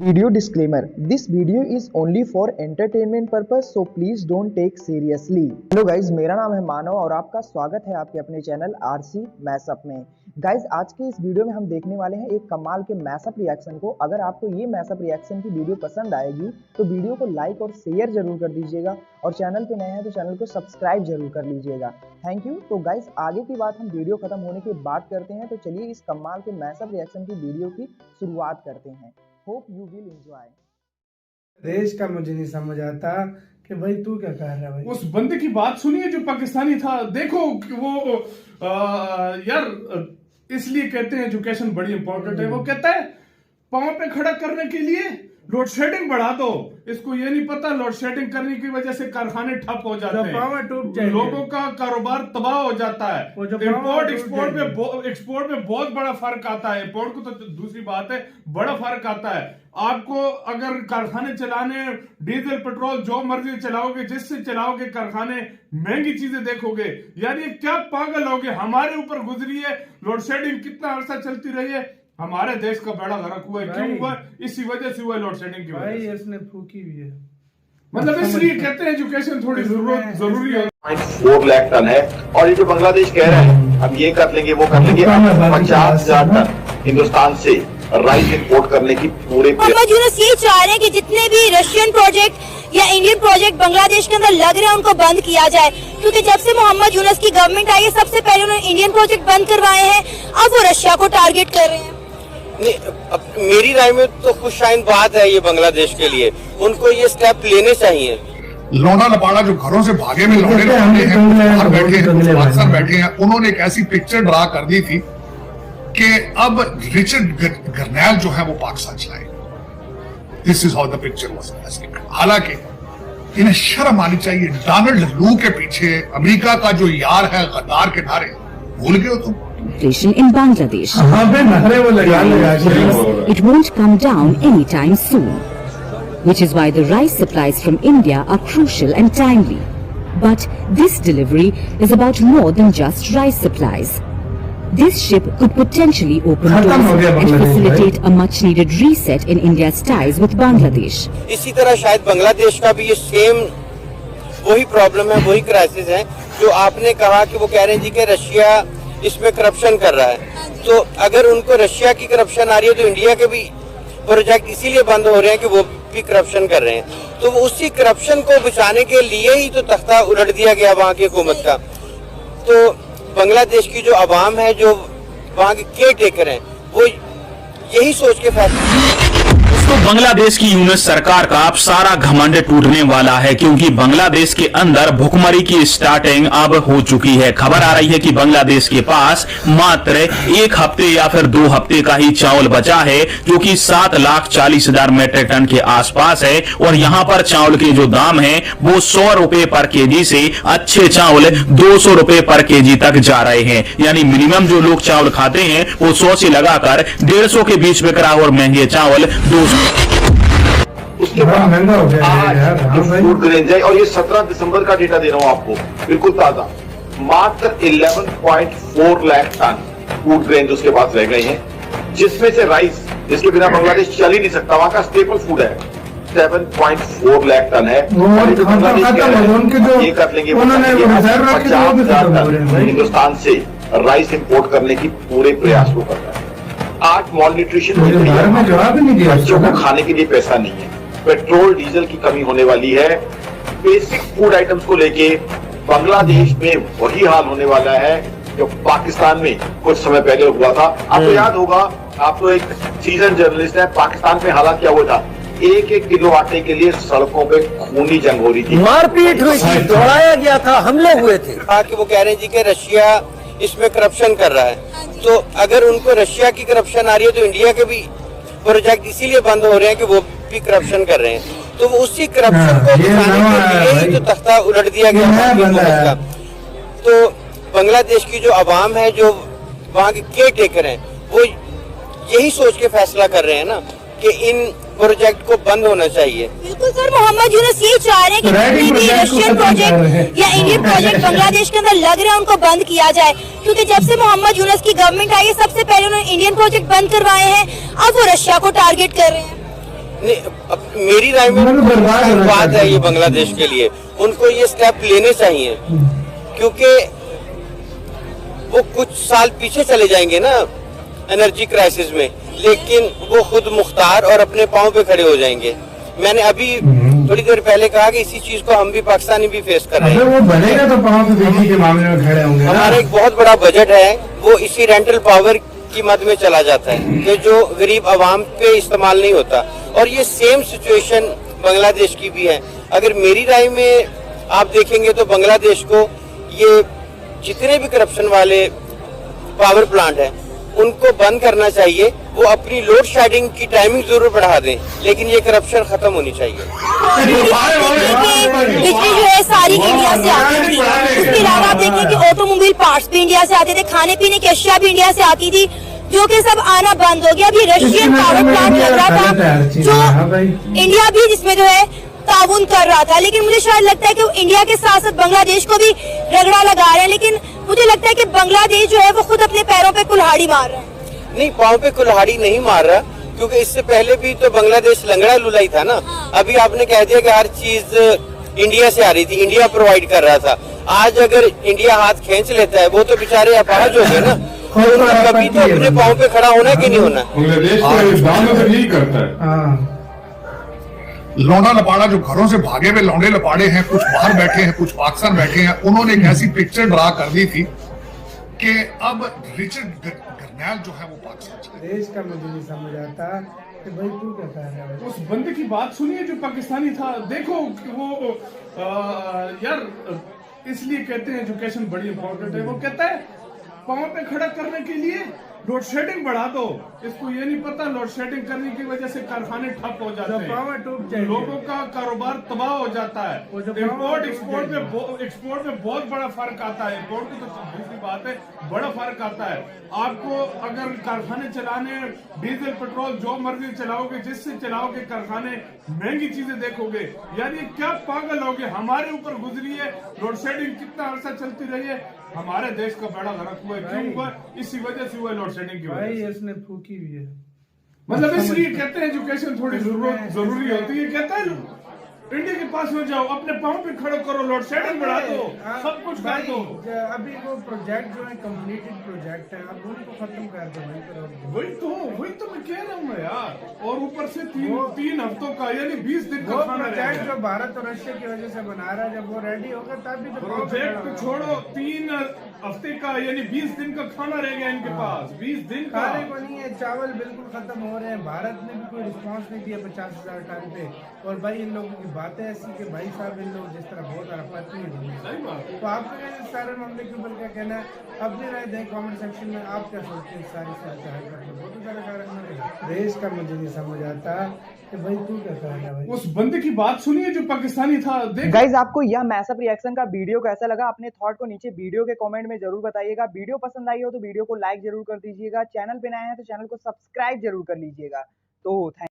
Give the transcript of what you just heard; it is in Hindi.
Video disclaimer: This video is only for entertainment purpose, so please don't take seriously. Hello guys, मेरा नाम है मानव और आपका स्वागत है आपके अपने चैनल आरसी मैशअप में। गाइज, आज के इस वीडियो में हम देखने वाले हैं एक कमाल के मैशअप रिएक्शन को। अगर आपको ये मैशअप रिएक्शन की वीडियो पसंद आएगी तो वीडियो को लाइक और शेयर जरूर कर दीजिएगा और चैनल पे नए हैं तो चैनल को सब्सक्राइब जरूर कर लीजिएगा। Thank you. तो गाइज, आगे की बात हम वीडियो खत्म होने के बाद करते हैं, तो चलिए इस कमाल के मैशअप रिएक्शन की वीडियो की शुरुआत करते हैं। Hope you will enjoy. देश का मुझे नहीं समझ आता कि भाई तू क्या कह रहा है भाई। उस बंदे की बात सुनिए जो पाकिस्तानी था। देखो कि वो यार इसलिए कहते हैं एजुकेशन बड़ी इंपॉर्टेंट है। वो कहता है पांव पे खड़ा करने के लिए लोड शेडिंग बढ़ा दो। इसको ये नहीं पता लोड शेडिंग करने की वजह से कारखाने ठप हो जाते हैं, लोगों का कारोबार तबाह हो जाता है। इंपोर्ट एक्सपोर्ट में बहुत बड़ा फर्क आता है। इंपोर्ट को तो दूसरी बात है, बड़ा फर्क आता है। आपको अगर कारखाने चलाने डीजल पेट्रोल जो मर्जी चलाओगे, जिससे चलाओगे कारखाने, महंगी चीजें देखोगे। यार ये क्या पागल होगे। हमारे ऊपर गुजरी है लोड शेडिंग, कितना अरसा चलती रही है। हमारे देश का बेड़ा गर्क हुआ है। क्यों हुआ? इसी वजह से हुआ लोड शेडिंग की वजह से। इसने फूकी भी है, मतलब इसलिए कहते हैं एजुकेशन थोड़ी जरूरी है। 4 लाख टन है और ये जो बांग्लादेश कह रहा है अब ये कर लेंगे वो कर लेंगे, 50,000 टन हिंदुस्तान से राइस इंपोर्ट करने की पूरे मोहम्मद यूनुस ये चाह रहे हैं कि जितने भी रशियन प्रोजेक्ट या इंडियन प्रोजेक्ट बांग्लादेश के अंदर लग रहे हैं उनको बंद किया जाए, क्योंकि जब से मोहम्मद यूनुस की गवर्नमेंट आई है सबसे पहले उन्होंने इंडियन प्रोजेक्ट बंद करवाए हैं, अब वो रशिया को टारगेट कर रहे हैं। मेरी राय में तो खुशाइन बात है ये बांग्लादेश के लिए, उनको ये स्टेप लेने चाहिए। लौड़ा लपाड़ा जो घरों से भागे में लौटे हैं, बाहर बैठे हैं, पाकिस्तान बैठे हैं, उन्होंने एक ऐसी पिक्चर ड्रा कर दी थी कि अब रिचर्ड गर्नैल जो है वो पाकिस्तान चलाएगा। This is how the picture was. हालांकि इन्हें शर्म आनी चाहिए। डोनाल्ड लू के पीछे अमेरिका का जो यार है गद्दार के नारे भूल गए हो तुम? In Bangladesh, it won't come down anytime soon, which is why the rice supplies from India are crucial and timely. But this delivery is about more than just rice supplies. This ship could potentially open doors and facilitate a much-needed reset in India's ties with Bangladesh. इसी तरह शायद बांग्लादेश का भी ये सेम वही प्रॉब्लम है, वही क्राइसिस है जो आपने कहा कि वो कह रहे हैं जी कि रशिया इसमें करप्शन कर रहा है। तो अगर उनको रशिया की करप्शन आ रही है तो इंडिया के भी प्रोजेक्ट इसीलिए बंद हो रहे हैं कि वो भी करप्शन कर रहे हैं। तो उसी करप्शन को बचाने के लिए ही तो तख्ता उलट दिया गया वहाँ की हुकूमत का। तो बांग्लादेश की जो अवाम है, जो वहाँ के केयर टेकर हैं, वो यही सोच के फैसला। तो बांग्लादेश की यूनुस सरकार का अब सारा घमंड टूटने वाला है, क्योंकि बांग्लादेश के अंदर भुखमरी की स्टार्टिंग अब हो चुकी है। खबर आ रही है कि बांग्लादेश के पास मात्र 1 हफ्ते या फिर 2 हफ्ते का ही चावल बचा है, जो कि 7,40,000 मेट्रिक टन के आसपास है। और यहाँ पर चावल के जो दाम है वो 100 रुपए पर केजी से अच्छे चावल 200 रुपए पर केजी तक जा रहे हैं। यानी मिनिमम जो लोग चावल खाते हैं वो 100 से लगाकर 150 के बीच बिक रहा है और महंगे चावल 200। उसके बाद फूड ग्रेन है और ये 17 दिसंबर का डेटा दे रहा हूं आपको, बिल्कुल ताजा। मात्र 11.4 लाख टन फूड ग्रेन उसके पास रह गए हैं, जिसमें से राइस, जिसके बिना बांग्लादेश चल ही नहीं सकता, वहां का स्टेपल फूड है, 7.4 लाख टन है। ये कर लेंगे 50,000 टन हिंदुस्तान से राइस इंपोर्ट करने की पूरे प्रयास को कर रहा है। आज मॉल न्यूट्रिशन बच्चों को खाने के लिए पैसा नहीं है, पेट्रोल डीजल की कमी होने वाली है। बेसिक फूड आइटम्स को लेके बांग्लादेश में वही हाल होने वाला है जो पाकिस्तान में कुछ समय पहले हुआ था। आपको याद होगा, आप तो एक सीजन जर्नलिस्ट है, पाकिस्तान में हालात क्या हुआ था। 1-1 किलो आटे के लिए सड़कों पे खूनी जंग हो रही थी, मारपीट हुई थी, दौड़ाया गया था, हमले हुए थे। कि वो कह रहे हैं जी कि रशिया इसमें करप्शन कर रहा है। तो अगर उनको रशिया की करप्शन आ रही है तो इंडिया के भी प्रोजेक्ट इसीलिए बंद हो रहे हैं कि वो भी करप्शन कर रहे हैं। तो उसी करप्शन को बचाने के लिए ही तो तख्ता उलट दिया गया वहाँ की हुकूमत का। तो बांग्लादेश की जो अवाम है, जो वहाँ के केयर टेकर हैं, वो यही सोच के फैसला कर रहे हैं ना कि इन प्रोजेक्ट को बंद होना चाहिए। बिल्कुल सर, मोहम्मद यूनुस ये चाह रहे हैं कि जितने भी रशियन प्रोजेक्ट या इंडियन प्रोजेक्ट बांग्लादेश के अंदर लग रहे हैं उनको बंद किया जाए, क्योंकि जब से मोहम्मद यूनुस की गवर्नमेंट आई है सबसे पहले उन्होंने इंडियन प्रोजेक्ट बंद करवाए हैं, अब वो रशिया को टारगेट कर रहे हैं। मेरी राय में बात है ये बांग्लादेश के लिए, उनको ये स्टेप लेने चाहिए, क्योंकि वो कुछ साल पीछे चले जाएंगे ना एनर्जी क्राइसिस में, लेकिन वो खुद मुख्तार और अपने पांव पे खड़े हो जाएंगे। मैंने अभी थोड़ी देर पहले कहा कि इसी चीज को हम भी पाकिस्तानी भी फेस कर रहे हैं। वो बनेगा तो पांव पे बिजली के मामले में खड़े होंगे। हमारा एक बहुत बड़ा बजट है, वो इसी रेंटल पावर की मद में चला जाता है, कि जो गरीब आवाम पे इस्तेमाल नहीं होता। और ये सेम सिचुएशन बांग्लादेश की भी है। अगर मेरी राय में आप देखेंगे तो बांग्लादेश को ये जितने भी करप्शन वाले पावर प्लांट है उनको बंद करना चाहिए। वो अपनी लोड शेडिंग की टाइमिंग जरूर बढ़ा दें, लेकिन ये करप्शन खत्म होनी चाहिए। बिजली जो है सारी इंडिया से आती थी, उसके अलावा आप देखें कि ऑटोमोबाइल पार्ट्स भी इंडिया से आते थे, खाने पीने की अशिया भी इंडिया से आती थी, जो कि सब आना बंद हो गया। अभी रशियन पावर प्लांट लग रहा था जो इंडिया भी जिसमें जो है ताउन कर रहा था, लेकिन मुझे शायद लगता है कि वो इंडिया के साथ साथ बांग्लादेश को भी रगड़ा लगा रहे हैं। लेकिन मुझे लगता है कि बांग्लादेश जो है वो खुद अपने पैरों पे कुल्हाड़ी मार रहा है। नहीं, पाँव पे कुल्हाड़ी नहीं मार रहा, क्योंकि इससे पहले भी तो बांग्लादेश लंगड़ा लुला ही था ना। अभी आपने कह दिया कि हर चीज इंडिया से आ रही थी, इंडिया प्रोवाइड कर रहा था। आज अगर इंडिया हाथ खींच लेता है, वो तो बेचारे अपाहज हो गए ना। कभी तो अपने पाँव पे खड़ा होना कि नहीं होना। बांग्लादेश तो यही करता है। लौंडा लपाड़ा जो घरों से भागे हुए लौंडे लपाड़े हैं, कुछ बाहर बैठे हैं, कुछ पाकिस्तान बैठे हैं, उन्होंने एक ऐसी पिक्चर ड्रा कर दी थी कि अब रिचर्ड गर्नैल जो है वो पाकिस्तान चले। देश का मुझे नहीं समझ आता कि भाई तू क्या कह रहा है। उस बंदे की बात सुनिए जो पाकिस्तानी था। देखो वो यार इसलिए कहते हैं एजुकेशन बड़ी इंपॉर्टेंट है। वो कहता है पाँव पे खड़ा करने के लिए लोड शेडिंग बढ़ा दो। इसको ये नहीं पता लोड शेडिंग करने की वजह से कारखाने ठप हो जाते हैं, लोगों का कारोबार तबाह हो जाता है। इम्पोर्ट एक्सपोर्ट में बहुत बड़ा फर्क आता है। इम्पोर्ट की तो दूसरी बात है, बड़ा फर्क आता है। आपको अगर कारखाने चलाने डीजल पेट्रोल जो मर्जी चलाओगे, जिससे चलाओगे कारखाने, महंगी चीजें देखोगे। यार ये क्या पागल हो गए। हमारे ऊपर गुजरी है लोड शेडिंग, कितना अरसा चलती रही है। हमारे देश का बड़ा गलत हुआ है। क्यों हुआ? इसी वजह से हुआ लोड शेडिंग की वजह से। इसने फूकी हुई है। मतलब इसलिए कहते हैं एजुकेशन थोड़ी जरूरी होती है। कहते हैं इंडिया के पास में जाओ, अपने पाँव पे खड़े करो, लोड शेडिंग बढ़ा दो, सब कुछ कर दो। अभी वो प्रोजेक्ट जो है कम्प्लीटेड प्रोजेक्ट है, अब उनको खत्म कर दो। वही तो मैं कह रहा हूँ यार। और ऊपर से तीन हफ्तों का यानी 20 दिन का खाना प्रोजेक्ट जो भारत और रशिया की वजह से बना रहा है, जब वो रेडी होगा तभी तो प्रोजेक्ट छोड़ो। 3 हफ्ते का यानी 20 दिन का खाना रह गया इनके पास। 20 दिन का खाने को नहीं है। चावल बिल्कुल खत्म हो रहे हैं। भारत ने भी कोई रिस्पांस नहीं दिया 50,000 टन पे। और भाई इन लोगों की बातें ऐसी कि भाई साहब इन लोग जिस तरह बहुत सारा पत्नी है। तो आपका इस सारे मामले के ऊपर क्या कहना है? अपनी राय दें कमेंट सेक्शन में। आप क्या सोचते हैं सारी बहुत सारा कारण देश का मुझे नहीं समझ आता कि भाई तू क्या कह रहा है। भाई उस बंदे की बात सुनिए जो पाकिस्तानी था। गाइज आपको यह मैसअप रिएक्शन का वीडियो कैसा लगा? अपने थॉट को नीचे वीडियो के कमेंट में जरूर बताइएगा। वीडियो पसंद आई हो तो वीडियो को लाइक जरूर कर दीजिएगा। चैनल पे नए हैं तो चैनल को सब्सक्राइब जरूर कर लीजिएगा। तो थैंक